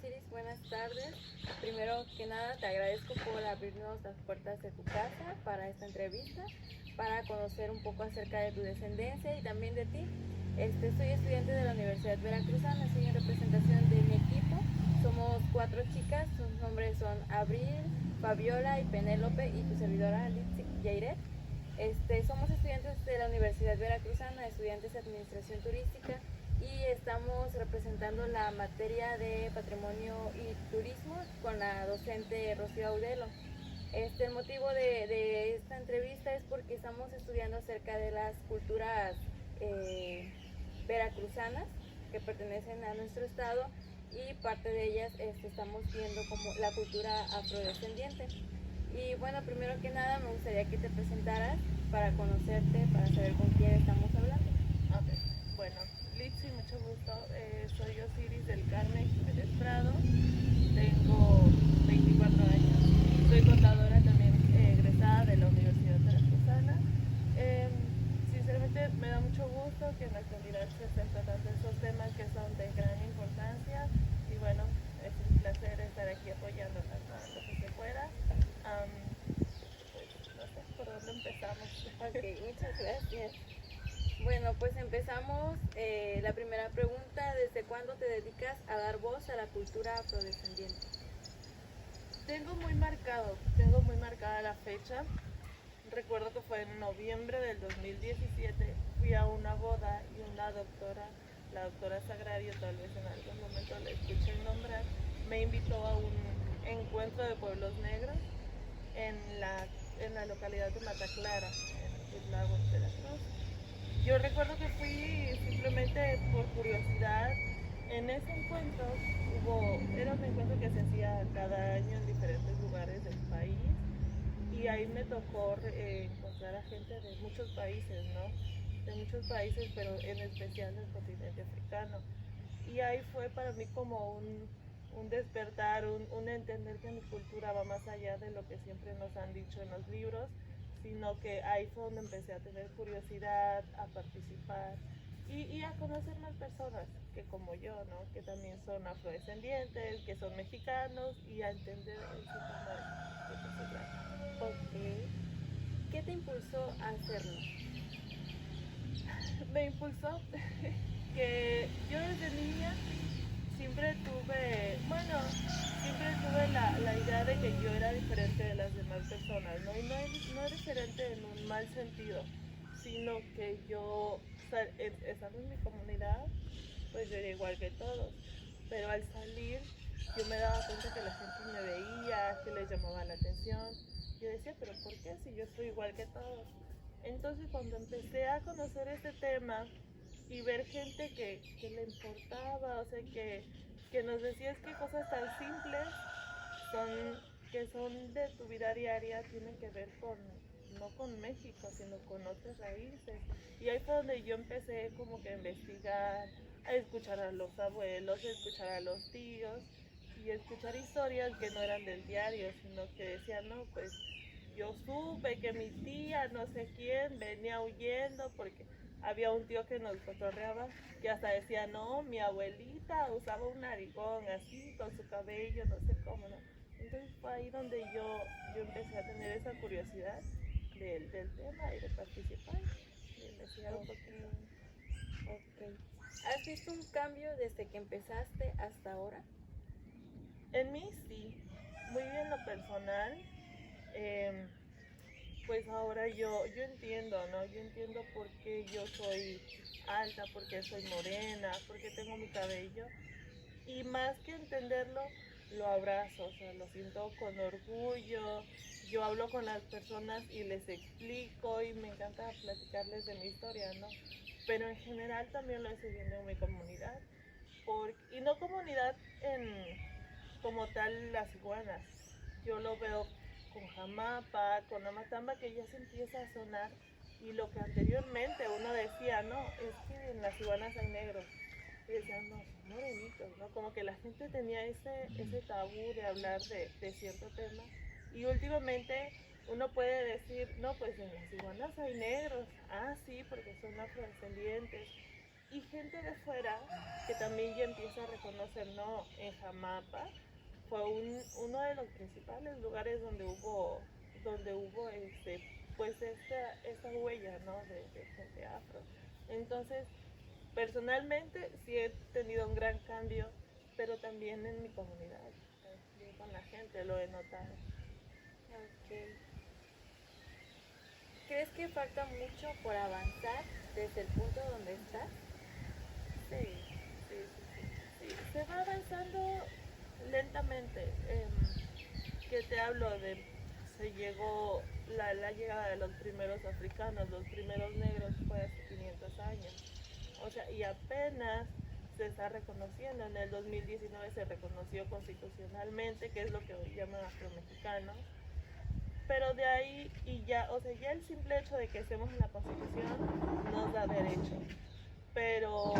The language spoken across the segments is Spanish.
Osiris, buenas tardes. Primero que nada te agradezco por abrirnos las puertas de tu casa para esta entrevista, para conocer un poco acerca de tu descendencia y también de ti. Soy estudiante de la Universidad Veracruzana, estoy en representación de mi equipo. Somos 4 chicas, sus nombres son Abril, Fabiola y Penélope y tu servidora Litsi Yairet. Somos estudiantes de la Universidad Veracruzana, estudiantes de Administración Turística, y estamos representando la materia de Patrimonio y Turismo con la docente Rocío Audelo. El motivo de esta entrevista es porque estamos estudiando acerca de las culturas veracruzanas que pertenecen a nuestro estado, y parte de ellas estamos viendo como la cultura afrodescendiente. Y bueno, primero que nada me gustaría que te presentaras para conocerte, para saber con quién estamos hablando. Okay. Bueno, Litsi, mucho gusto. Soy Osiris del Carmen Jiménez Prado. Tengo 24 años. Soy contadora también, egresada de la Universidad Veracruzana. Sinceramente me da mucho gusto que en la actualidad se estén tratando estos temas que son de gran importancia. Y bueno, es un placer estar aquí apoyándolas en lo que se pueda. Pues no sé por dónde empezamos. Ok, muchas gracias. Bueno, pues empezamos. La primera pregunta: ¿desde cuándo te dedicas a dar voz a la cultura afrodescendiente? Tengo muy marcada la fecha. Recuerdo que fue en noviembre del 2017. Fui a una boda y una doctora, la doctora Sagrario, tal vez en algún momento la escuchen nombrar, me invitó a un encuentro de pueblos negros en la localidad de Mataclara, en Cuitláhuac, Veracruz. Yo recuerdo que fui simplemente por curiosidad. En ese encuentro era un encuentro que se hacía cada año en diferentes lugares del país, y ahí me tocó encontrar a gente de muchos países, ¿no? De muchos países, pero en especial del continente africano. Y ahí fue para mí como un despertar, un entender que mi cultura va más allá de lo que siempre nos han dicho en los libros, sino que ahí fue donde empecé a tener curiosidad, a participar y a conocer más personas que como yo, ¿no? Que también son afrodescendientes, que son mexicanos, y a entender en sí mismo de qué se trata. Ok. ¿Qué te impulsó a hacerlo? Me impulsó que yo desde niña siempre tuve la idea de que yo era diferente de las demás personas, ¿no? Y no es diferente en un mal sentido, sino que yo, estando en mi comunidad, pues yo era igual que todos. Pero al salir, yo me daba cuenta que la gente me veía, que les llamaba la atención. Yo decía, pero ¿por qué si yo soy igual que todos? Entonces cuando empecé a conocer este tema y ver gente que le importaba, o sea, que nos decías que cosas tan simples son, que son de tu vida diaria, tienen que ver con, no con México, sino con otras raíces. Y ahí fue donde yo empecé como que a investigar, a escuchar a los abuelos, a escuchar a los tíos y a escuchar historias que no eran del diario, sino que decían, no, pues yo supe que mi tía no sé quién venía huyendo porque había un tío que nos cotorreaba, que hasta decía, no, mi abuelita usaba un narigón así, con su cabello, no sé cómo, ¿no? Entonces fue ahí donde yo empecé a tener esa curiosidad del tema y de participar y de investigar un poquito. Ok. ¿Has visto un cambio desde que empezaste hasta ahora? En mí sí, muy bien lo personal. eh, pues ahora yo entiendo, ¿no? Yo entiendo por qué yo soy alta, por qué soy morena, por qué tengo mi cabello. Y más que entenderlo, lo abrazo, o sea, lo siento con orgullo. Yo hablo con las personas y les explico y me encanta platicarles de mi historia, ¿no? Pero en general también lo estoy viendo en mi comunidad. Y no comunidad como tal las iguanas. Yo lo veo con Jamapa, con Amatamba, que ya se empieza a sonar. Y lo que anteriormente uno decía, no, es que en las iguanas hay negros. Y decían, no, son morenitos, ¿no? Como que la gente tenía ese tabú de hablar de cierto tema. Y últimamente uno puede decir, no, pues en las iguanas hay negros. Ah, sí, porque son afrodescendientes. y gente de fuera que también ya empieza a reconocer, ¿no? En Jamapa fue uno de los principales lugares donde hubo pues esta huella, ¿no? De gente afro. Entonces, personalmente sí he tenido un gran cambio, pero también en mi comunidad, también con la gente lo he notado. Ok. ¿Crees que falta mucho por avanzar desde el punto donde estás? Sí, sí, sí, sí, sí. Se va avanzando lentamente. ¿Qué te hablo de? Se llegó la llegada de los primeros africanos, los primeros negros fue hace 500 años. O sea, y apenas se está reconociendo. En el 2019 se reconoció constitucionalmente, que es lo que hoy llaman afromexicanos. Pero de ahí y ya, o sea, ya el simple hecho de que estemos en la Constitución nos da derecho. Pero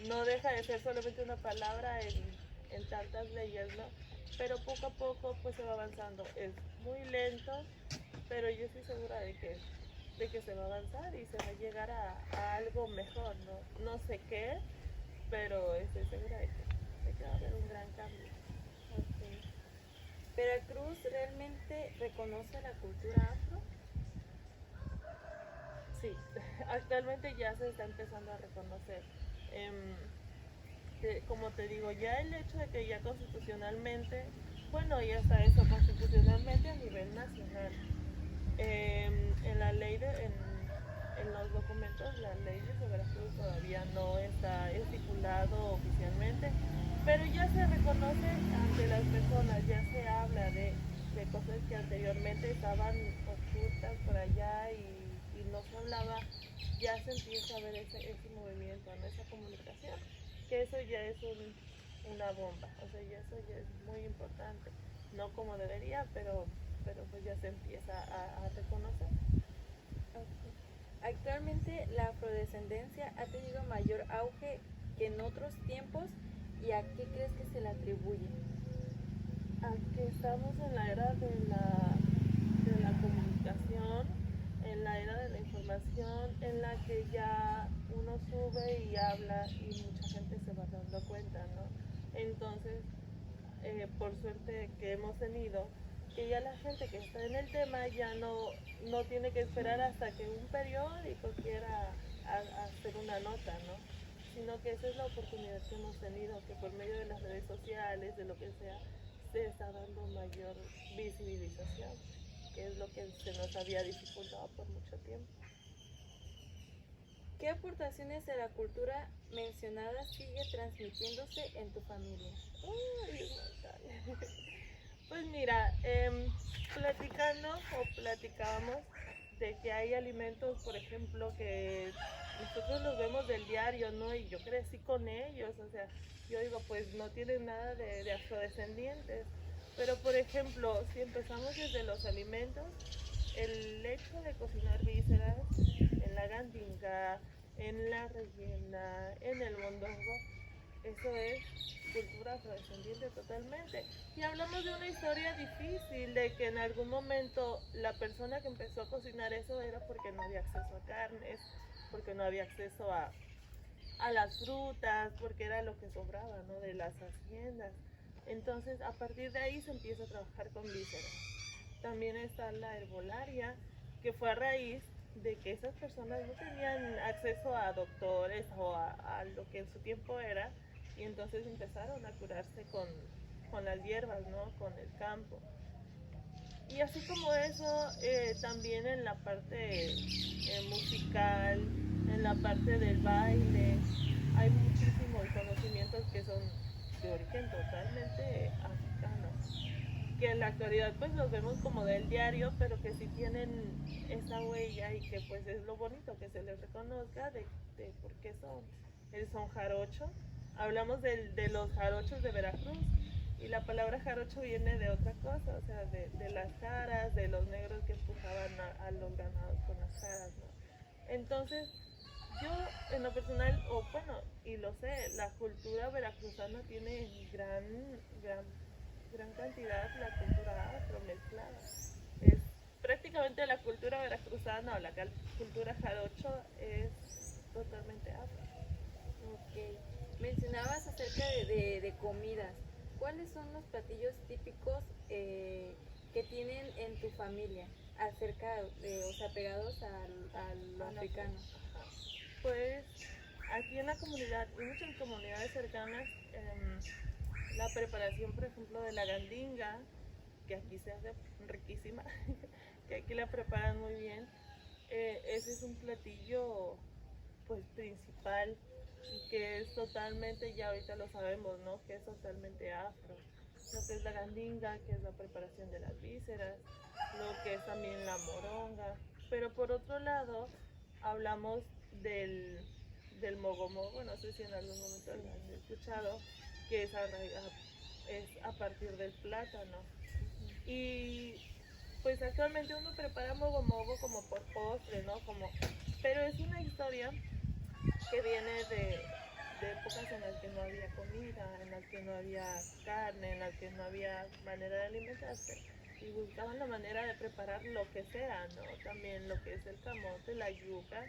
no deja de ser solamente una palabra en tantas leyes, ¿no? Pero poco a poco pues se va avanzando. Es muy lento, pero yo estoy segura de que se va a avanzar y se va a llegar a algo mejor, ¿no? No sé qué, pero estoy segura de que va a haber un gran cambio. Ok. ¿Veracruz realmente reconoce la cultura afro? Sí, actualmente ya se está empezando a reconocer. Como te digo, ya el hecho de que ya constitucionalmente, bueno, y hasta eso, constitucionalmente a nivel nacional, en la ley en los documentos, la ley de Veracruz todavía no está estipulado oficialmente, pero ya se reconoce ante las personas, ya se habla de cosas que anteriormente estaban ocultas por allá y no se hablaba, ya se empieza a ver ese movimiento, ¿no? Esa comunicación, que eso ya es una bomba, o sea, ya eso ya es muy importante, no como debería, pero pues ya se empieza a reconocer. Ok. Actualmente la afrodescendencia ha tenido mayor auge que en otros tiempos, ¿y a qué crees que se le atribuye? A que estamos en la era de la comunicación, en la era de la información, en la que ya uno sube y habla y mucha gente se va dando cuenta, ¿no? Entonces, por suerte que hemos tenido, que ya la gente que está en el tema ya no tiene que esperar hasta que un periódico quiera hacer una nota, ¿no? Sino que esa es la oportunidad que hemos tenido, que por medio de las redes sociales, de lo que sea, se está dando mayor visibilización, que es lo que se nos había dificultado por mucho tiempo. ¿Qué aportaciones de la cultura mencionada sigue transmitiéndose en tu familia? Uy, Natalia. Pues mira, platicando o platicábamos de que hay alimentos, por ejemplo, que nosotros los vemos del diario, ¿no? Y yo crecí con ellos, o sea, yo digo, pues no tienen nada de afrodescendientes. Pero, por ejemplo, si empezamos desde los alimentos, el hecho de cocinar vísceras en la gandinga, en la rellena, en el mondongo, eso es cultura afrodescendiente totalmente. Y hablamos de una historia difícil, de que en algún momento la persona que empezó a cocinar eso era porque no había acceso a carnes, porque no había acceso a las frutas, porque era lo que sobraba, ¿no? De las haciendas. Entonces, a partir de ahí se empieza a trabajar con vísceras. También está la herbolaria, que fue a raíz de que esas personas no tenían acceso a doctores o a lo que en su tiempo era, y entonces empezaron a curarse con las hierbas, ¿no? Con el campo. Y así como eso, también en la parte musical, en la parte del baile, hay muchísimos conocimientos que son de origen totalmente africano, que en la actualidad pues los vemos como del diario, pero que sí tienen esa huella y que pues es lo bonito que se les reconozca de por qué son. El son jarocho, hablamos de los jarochos de Veracruz, y la palabra jarocho viene de otra cosa, o sea, de las jaras, de los negros que empujaban a los ganados con las jaras, ¿no? Entonces, yo en lo personal, o bueno, y lo sé, la cultura veracruzana tiene gran cantidad la cultura afro mezclada. Es prácticamente la cultura veracruzana o la cultura jarocho es totalmente afro. Mencionabas acerca de comidas. ¿Cuáles son los platillos típicos que tienen en tu familia acerca de, o sea, pegados a lo africano? Ajá. Pues aquí en la comunidad y muchas comunidades cercanas, la preparación, por ejemplo, de la gandinga, que aquí se hace riquísima, que aquí la preparan muy bien, ese es un platillo pues principal y que es totalmente, ya ahorita lo sabemos, ¿no? Que es totalmente afro. Lo que es la gandinga, que es la preparación de las vísceras, lo que es también la moronga. Pero por otro lado, hablamos del mogomogo, no sé si en algún momento lo han escuchado, que es a partir del plátano. Y pues actualmente uno prepara mogomogo como por postre, ¿no? Pero es una historia que viene de épocas en las que no había comida, en las que no había carne, en las que no había manera de alimentarse y buscaban la manera de preparar lo que sea, ¿no? También lo que es el camote, la yuca,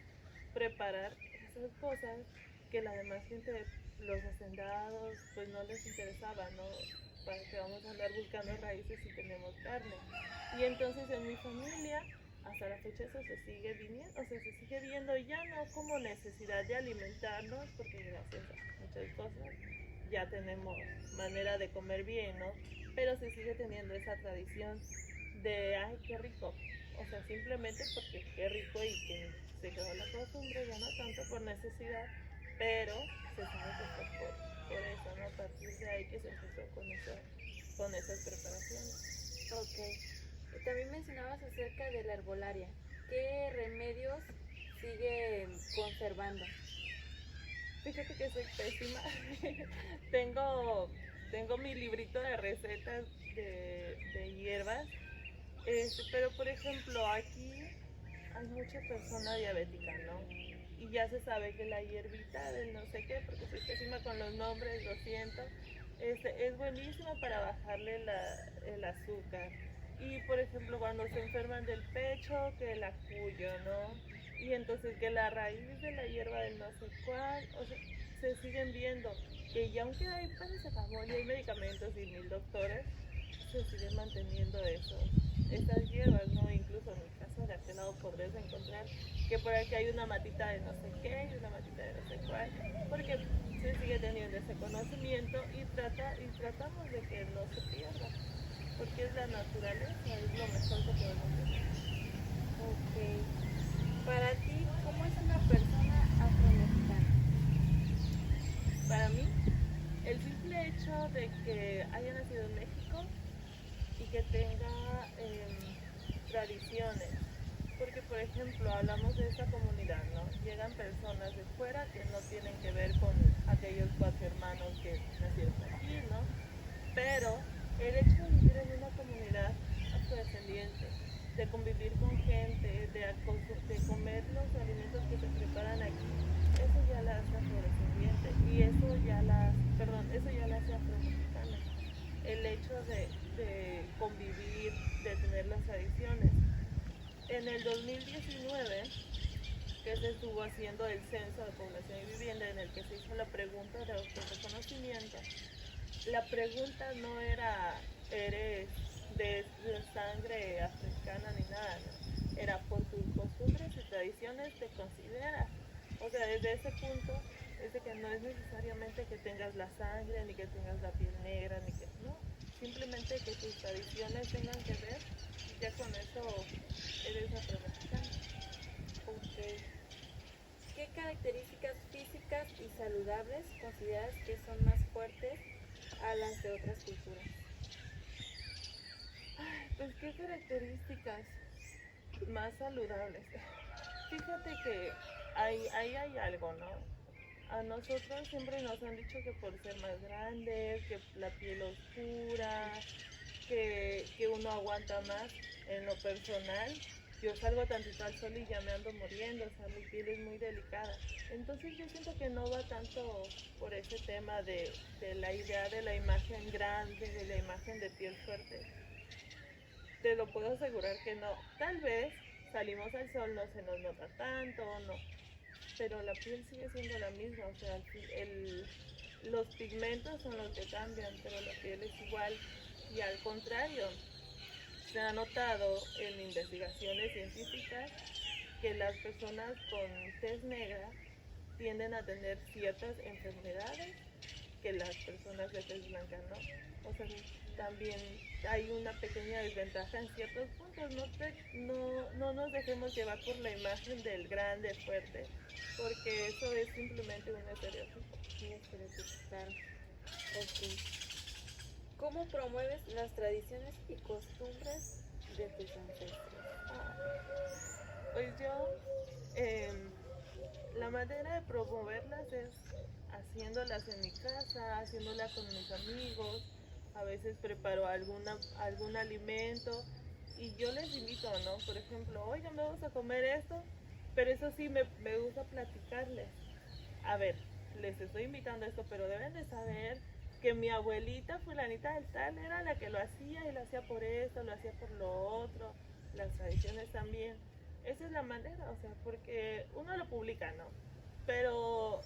preparar esas cosas que la demás gente, los hacendados, pues no les interesaba, ¿no? Para que vamos a andar buscando raíces si tenemos carne. Y entonces en mi familia hasta la fecha eso se sigue viniendo, o sea, se sigue viendo ya no como necesidad de alimentarnos, porque gracias a muchas cosas ya tenemos manera de comer bien, ¿no? Pero se sigue teniendo esa tradición de, ay, qué rico, o sea, simplemente porque qué rico y que se quedó la costumbre, ya no tanto por necesidad, pero se sabe que fue por eso, ¿no? A partir de ahí que se empezó con esas preparaciones. Ok. También mencionabas acerca de la herbolaria. ¿Qué remedios sigue conservando? Fíjate que soy pésima. tengo, tengo mi librito de recetas de hierbas, pero por ejemplo aquí hay mucha persona diabética, ¿no? Y ya se sabe que la hierbita del no sé qué, porque soy pésima con los nombres, lo siento, es buenísima para bajarle el azúcar. Y por ejemplo cuando se enferman del pecho, que el acuyo, ¿no? Y entonces que la raíz de la hierba del no sé cuál, o sea, se siguen viendo que ya aunque hay paracetamol y hay medicamentos y mil doctores, se siguen manteniendo esas hierbas, ¿no? Incluso en mi caso de aquel lado podrías encontrar que por aquí hay una matita de no sé qué y una matita de no sé cuál, porque se sigue teniendo ese conocimiento y tratamos de que no se pierda, porque es la naturaleza, es lo mejor que podemos tener. Ok. Para ti, ¿cómo es una persona afromexicana? Para mí, el simple hecho de que haya nacido en México y que tenga tradiciones, porque por ejemplo hablamos de esta comunidad, ¿no? Llegan personas de fuera que no tienen que ver con aquellos cuatro hermanos que nacieron aquí, ¿no? Pero el hecho de vivir en una comunidad afrodescendiente, de convivir con gente, de comer los alimentos que se preparan aquí, eso ya la hace afrodescendiente y eso ya la hace afromexicana. El hecho de convivir, de tener las tradiciones. En el 2019, que se estuvo haciendo el censo de población y vivienda, en el que se hizo la pregunta de autorreconocimiento, la pregunta no era, ¿eres de sangre africana ni nada? No. Era por tus costumbres y tradiciones te consideras. O sea, desde ese punto es de que no es necesariamente que tengas la sangre, ni que tengas la piel negra, ni que no. Simplemente que tus tradiciones tengan que ver y ya con eso eres afromexicano. Ok. ¿Qué características físicas y saludables consideras que son más fuertes a las de otras culturas? Ay, pues qué características más saludables. Fíjate que ahí hay algo, ¿no? A nosotros siempre nos han dicho que por ser más grandes, que la piel oscura, que uno aguanta más. En lo personal, yo salgo tantito al sol y ya me ando muriendo, o sea, mi piel es muy delicada. Entonces yo siento que no va tanto por ese tema de la idea de la imagen grande, de la imagen de piel fuerte. Te lo puedo asegurar que no. Tal vez salimos al sol, no se nos nota tanto, no. pero la piel sigue siendo la misma, o sea, los pigmentos son los que cambian, pero la piel es igual. Y al contrario, se ha notado en investigaciones científicas que las personas con tez negra tienden a tener ciertas enfermedades que las personas de tez blanca no. O sea, también hay una pequeña desventaja en ciertos puntos. No nos dejemos llevar por la imagen del grande, fuerte, porque eso es simplemente un estereotipo. Un estereotipo, claro. Ok. ¿Cómo promueves las tradiciones y costumbres de tus ancestros? Ah, pues yo, la manera de promoverlas es haciéndolas en mi casa, haciéndolas con mis amigos. A veces preparo algún alimento y yo les invito, ¿no? Por ejemplo, oigan, vamos a comer esto, pero eso sí, me gusta platicarles. A ver, les estoy invitando a esto, pero deben de saber que mi abuelita fulanita del tal era la que lo hacía y lo hacía por esto, lo hacía por lo otro, las tradiciones también. Esa es la manera, o sea, porque uno lo publica, ¿no? Pero,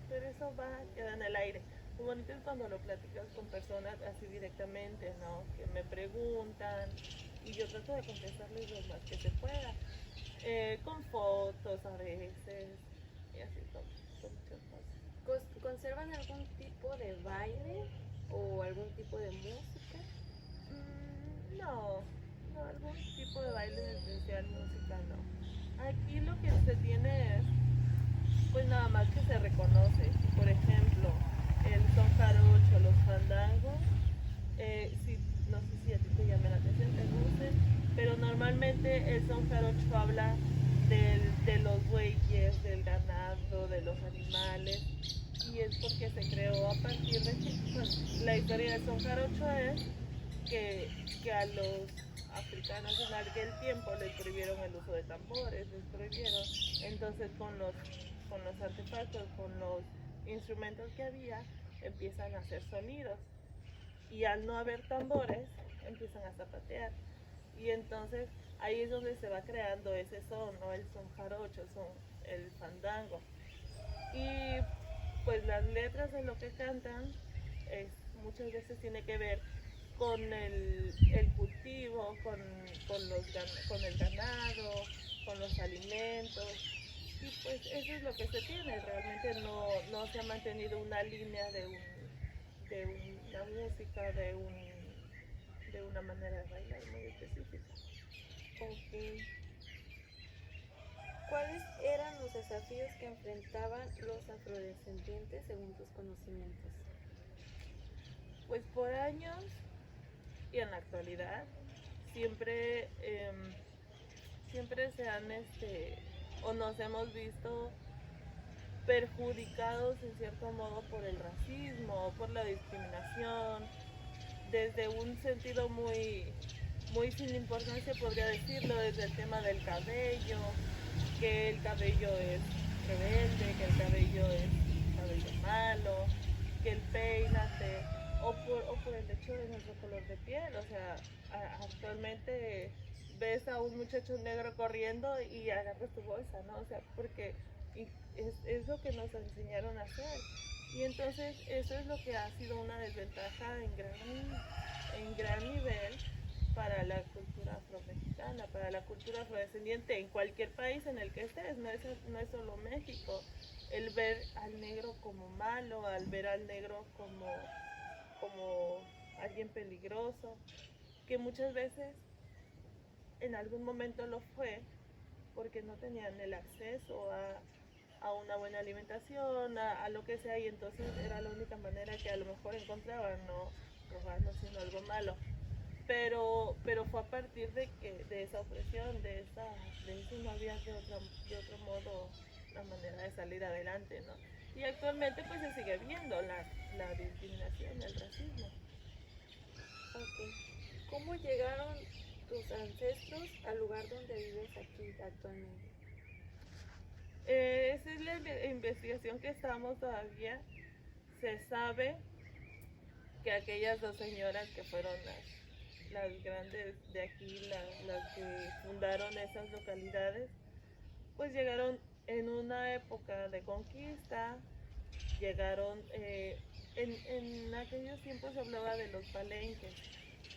pero eso queda en el aire. Lo bonito es cuando lo platicas con personas así directamente, ¿no? Que me preguntan y yo trato de contestarles lo más que se pueda, con fotos a veces y así con muchas cosas. ¿Conservan algún tipo de baile o algún tipo de música? No, algún tipo de baile en especial, música no. Aquí lo que se tiene es, pues nada más que se reconoce. Por ejemplo, el son jarocho, los fandangos, no sé si a ti te llama la atención, te gusten, pero normalmente el son jarocho habla de los bueyes, del ganado, de los animales, y es porque se creó a partir de que pues, la historia del son jarocho es que a los africanos en aquel tiempo les prohibieron el uso de tambores, les prohibieron, entonces con los artefactos, con los instrumentos que había, empiezan a hacer sonidos y al no haber tambores empiezan a zapatear y entonces ahí es donde se va creando ese son, ¿no? El son jarocho, el fandango. Y pues las letras de lo que cantan muchas veces tiene que ver con el cultivo, con el ganado, con los alimentos. Y pues eso es lo que se tiene, realmente no se ha mantenido una línea de una música, de una manera de bailar muy específica. Ok. ¿Cuáles eran los desafíos que enfrentaban los afrodescendientes según tus conocimientos? Pues por años y en la actualidad siempre, siempre se han o nos hemos visto perjudicados en cierto modo por el racismo, por la discriminación, desde un sentido muy sin importancia podría decirlo, desde el tema del cabello, que el cabello es rebelde, que el cabello es cabello malo, que el peínate, o por el hecho de nuestro color de piel. O sea, actualmente ves a un muchacho negro corriendo y agarras tu bolsa, ¿no? O sea, porque es lo que nos enseñaron a hacer. Y entonces eso es lo que ha sido una desventaja en gran nivel para la cultura afromexicana, para la cultura afrodescendiente en cualquier país en el que estés, no es solo México. El ver al negro como malo, al ver al negro como alguien peligroso, que muchas veces en algún momento lo fue porque no tenían el acceso a una buena alimentación, a lo que sea, y entonces era la única manera que a lo mejor encontraban, no robarnos sino algo malo. Pero fue a partir de esa opresión, de eso no había de otro modo la manera de salir adelante, ¿no? Y actualmente pues se sigue viendo la discriminación, el racismo. Ok. ¿Cómo llegaron tus ancestros al lugar donde vives aquí actualmente? Esa es la investigación que estamos todavía. Se sabe que aquellas dos señoras que fueron las grandes de aquí, las que fundaron esas localidades, pues llegaron En una época de conquista llegaron, en aquellos tiempos se hablaba de los palenques,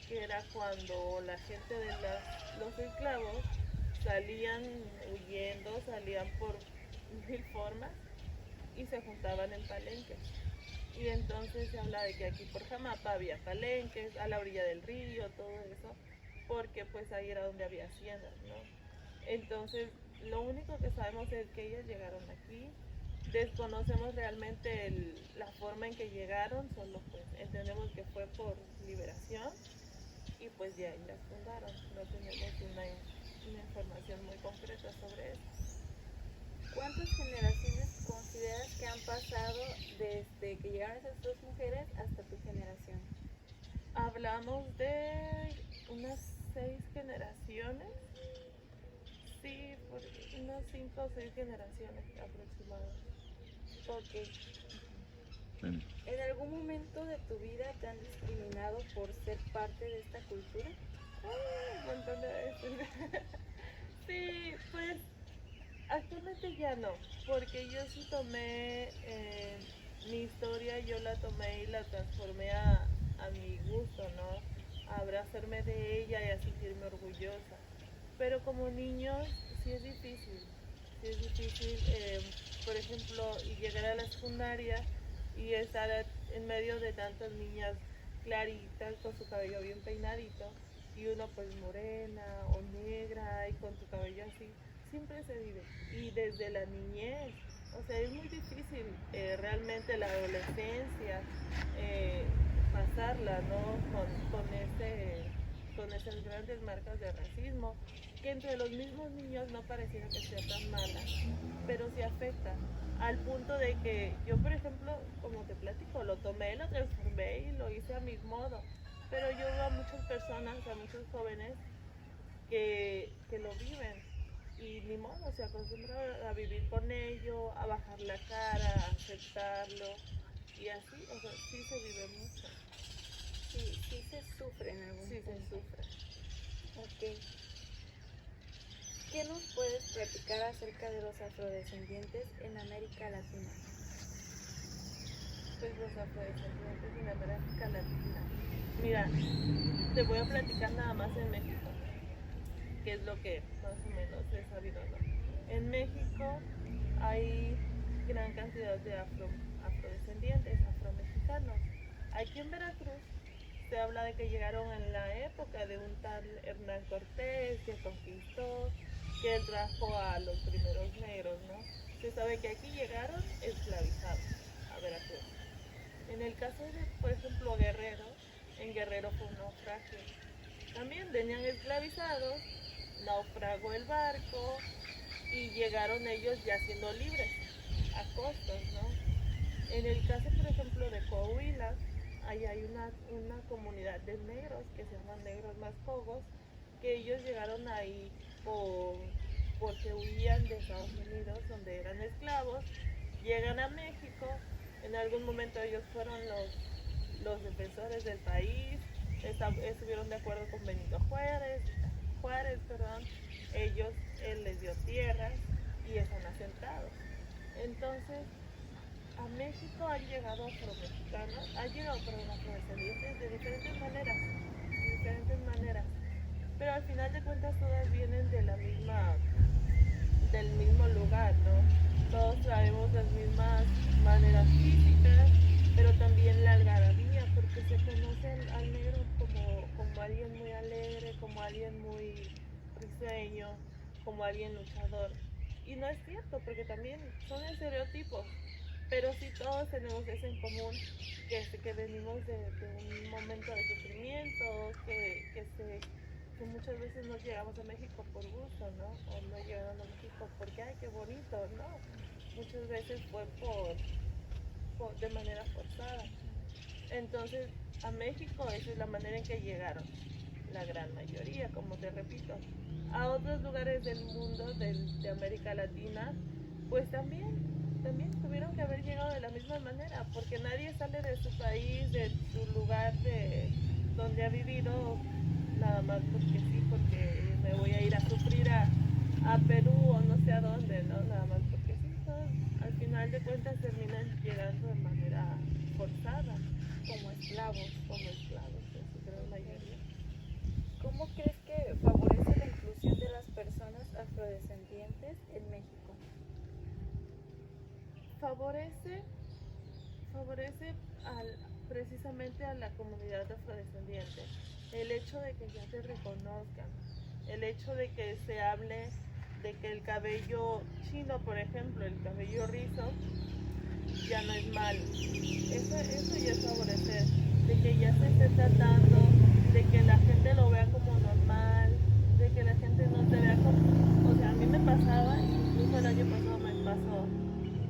que era cuando la gente de los esclavos salían huyendo, salían por mil formas y se juntaban en palenques. Y entonces se habla de que aquí por Jamapa había palenques, a la orilla del río, todo eso, porque pues ahí era donde había haciendas, ¿no? Entonces, lo único que sabemos es que ellas llegaron aquí. Desconocemos realmente la forma en que llegaron, solo pues entendemos que fue por liberación y pues de ahí las fundaron. No tenemos una información muy concreta sobre eso. ¿Cuántas generaciones consideras que han pasado desde que llegaron esas dos mujeres hasta tu generación? Hablamos de unas 6 generaciones, sí, por unas 5 o 6 generaciones aproximadamente. Ok. Bueno, ¿En algún momento de tu vida te han discriminado por ser parte de esta cultura? Un montón de veces. Sí, pues actualmente ya no, porque yo sí tomé mi historia, yo la tomé y la transformé a mi gusto, ¿no? A abrazarme de ella y a sentirme orgullosa. Pero como niños sí es difícil, por ejemplo, y llegar a la secundaria y estar en medio de tantas niñas claritas con su cabello bien peinadito y uno pues morena o negra y con su cabello así, siempre se vive. Y desde la niñez, o sea, es muy difícil realmente la adolescencia pasarla, ¿no? Con esas grandes marcas de racismo, que entre los mismos niños no pareciera que sea tan mala, pero sí afecta. Al punto de que yo, por ejemplo, como te platico, lo tomé, lo transformé y lo hice a mi modo. Pero yo veo a muchas personas, a muchos jóvenes que lo viven y ni modo, se acostumbran a vivir con ello, a bajar la cara, a aceptarlo y así, o sea, sí se vive mucho. Sí, sí se sufre en algún Sí se punto. sufre. Ok. ¿Qué nos puedes platicar acerca de los afrodescendientes en América Latina? Pues los afrodescendientes en América Latina. Mira, te voy a platicar nada más en México, que es lo que más o menos he sabido, ¿no? En México hay gran cantidad de afrodescendientes, afromexicanos. Aquí en Veracruz se habla de que llegaron en la época de un tal Hernán Cortés que conquistó, que él trajo a los primeros negros, ¿no? Se sabe que aquí llegaron esclavizados a Veracruz. En el caso de, por ejemplo, Guerrero, en Guerrero fue un naufragio. También venían esclavizados, naufragó el barco y llegaron ellos ya siendo libres, a costas, ¿no? En el caso, por ejemplo, de Coahuila, ahí hay una comunidad de negros que se llaman negros mascogos, que ellos llegaron ahí porque huían de Estados Unidos, donde eran esclavos, llegan a México, en algún momento ellos fueron los defensores del país, estuvieron de acuerdo con Benito Juárez, él les dio tierras y están asentados. Entonces, a México han llegado afromexicanos, afrodescendientes de diferentes maneras, pero al final de cuentas todas vienen de del mismo lugar, ¿no? Todos traemos las mismas maneras físicas, pero también la algarabía, porque se conoce al negro como alguien muy alegre, como alguien muy risueño, como alguien luchador. Y no es cierto, porque también son estereotipos, pero sí todos tenemos eso en común, que venimos de un momento de sufrimiento, que muchas veces no llegamos a México por gusto, ¿no? O no llegaron a México porque, ay, qué bonito, ¿no? Muchas veces fue de manera forzada. Entonces, a México esa es la manera en que llegaron, la gran mayoría, como te repito. A otros lugares del mundo, de América Latina, pues también tuvieron que haber llegado de la misma manera, porque nadie sale de su país, de su lugar donde ha vivido, nada más porque sí, porque me voy a ir a sufrir a Perú o no sé a dónde, ¿no? Nada más porque al final de cuentas terminan llegando de manera forzada, como esclavos. como esclavos, en su gran mayoría. ¿Cómo crees que favorece la inclusión de las personas afrodescendientes en México? Favorece precisamente a la comunidad afrodescendiente. El hecho de que ya te reconozcan, el hecho de que se hable de que el cabello chino, por ejemplo, el cabello rizo, ya no es malo. Eso ya es favorecer, de que ya se esté tratando, de que la gente lo vea como normal, de que la gente no te vea como... O sea, a mí me pasaba, incluso el año pasado me pasó,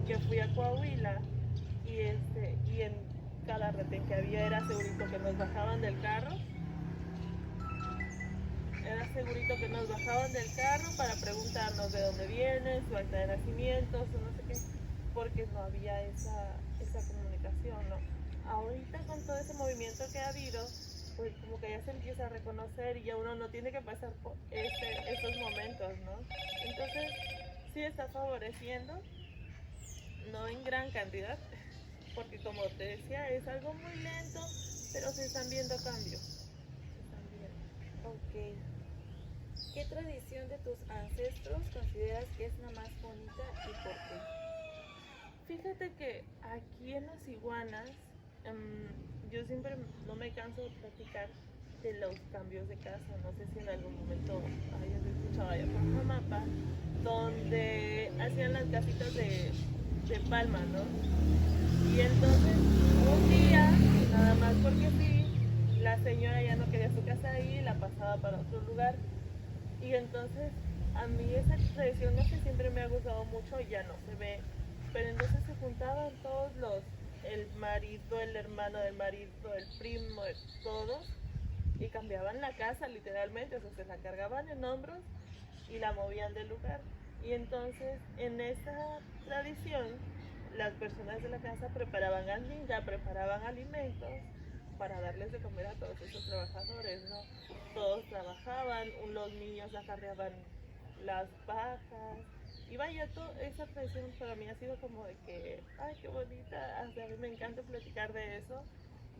que fui a Coahuila y en cada retén que había era segurito que nos bajaban del carro. Era segurito que nos bajaban del carro para preguntarnos de dónde vienes, su acta de nacimiento, su no sé qué, porque no había esa comunicación, ¿no? Ahorita con todo ese movimiento que ha habido, pues como que ya se empieza a reconocer y ya uno no tiene que pasar por esos momentos, ¿no? Entonces, sí está favoreciendo, no en gran cantidad, porque como te decía, es algo muy lento, pero se están viendo cambios. Se están viendo. Ok. ¿Qué tradición de tus ancestros consideras que es la más bonita y por qué? Fíjate que aquí en las iguanas, yo siempre no me canso de platicar de los cambios de casa. No sé si en algún momento hayas escuchado allá por Jamapa, donde hacían las casitas de palma, ¿no? Y entonces un día, nada más porque sí, la señora ya no quería su casa ahí, la pasaba para otro lugar. Y entonces a mí esa tradición, no sé, siempre me ha gustado mucho y ya no se ve. Pero entonces se juntaban el marido, el hermano del marido, el primo, todos, y cambiaban la casa literalmente, o sea, se la cargaban en hombros y la movían del lugar. Y entonces en esa tradición las personas de la casa preparaban preparaban alimentos para darles de comer a todos esos trabajadores, ¿no? Todos trabajaban, los niños acarreaban las pajas. Y vaya, esa tradición para mí ha sido como de que, ay, qué bonita, hasta a mí me encanta platicar de eso.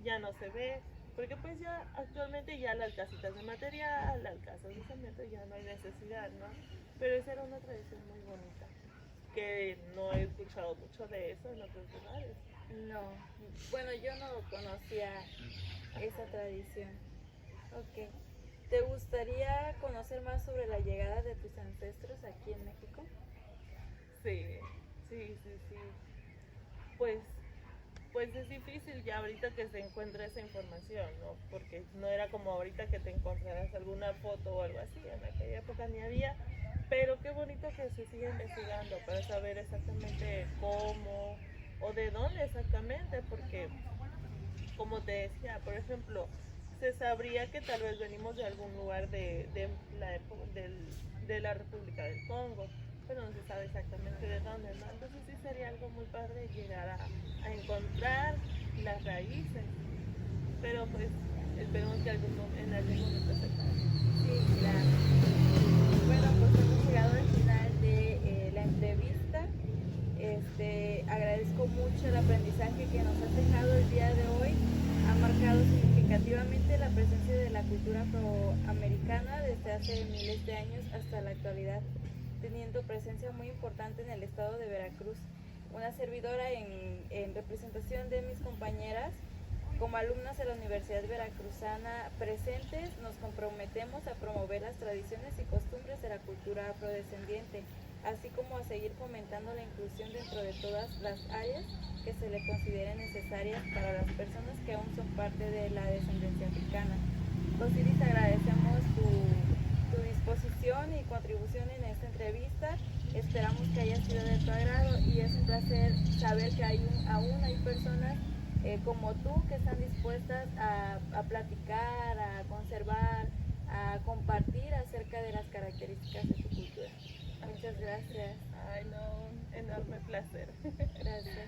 Ya no se ve, porque pues ya actualmente ya las casitas de material, las casas de cemento, ya no hay necesidad, ¿no? Pero esa era una tradición muy bonita, que no he escuchado mucho de eso en otros lugares. No, bueno, yo no conocía esa tradición. Ok. ¿Te gustaría conocer más sobre la llegada de tus ancestros aquí en México? Sí, sí, sí, sí. Pues, pues es difícil ya ahorita que se encuentra esa información, ¿no? Porque no era como ahorita que te encontrarás alguna foto o algo así, en aquella época ni había. Pero qué bonito que se siga investigando para saber exactamente cómo o de dónde exactamente, porque como te decía, por ejemplo, se sabría que tal vez venimos de algún lugar de la República del Congo, pero no se sabe exactamente de dónde, ¿no? Entonces sí sería algo muy padre llegar a encontrar las raíces, pero pues esperemos que en algún momento se pueda. Sí, claro. Bueno, pues hemos llegado al final de la entrevista. Agradezco mucho el aprendizaje que nos has dejado el día de hoy. Ha marcado significativamente la presencia de la cultura afroamericana desde hace miles de años hasta la actualidad, teniendo presencia muy importante en el estado de Veracruz. Una servidora en representación de mis compañeras, como alumnas de la Universidad Veracruzana presentes, nos comprometemos a promover las tradiciones y costumbres de la cultura afrodescendiente, así como a seguir fomentando la inclusión dentro de todas las áreas que se le consideren necesarias para las personas que aún son parte de la descendencia africana. Osiris, agradecemos tu disposición y contribución en esta entrevista. Esperamos que haya sido de tu agrado y es un placer saber que aún hay personas como tú que están dispuestas a platicar, a conservar, a compartir acerca de las características de tu cultura. Muchas gracias. Ay, no, un enorme placer. Gracias.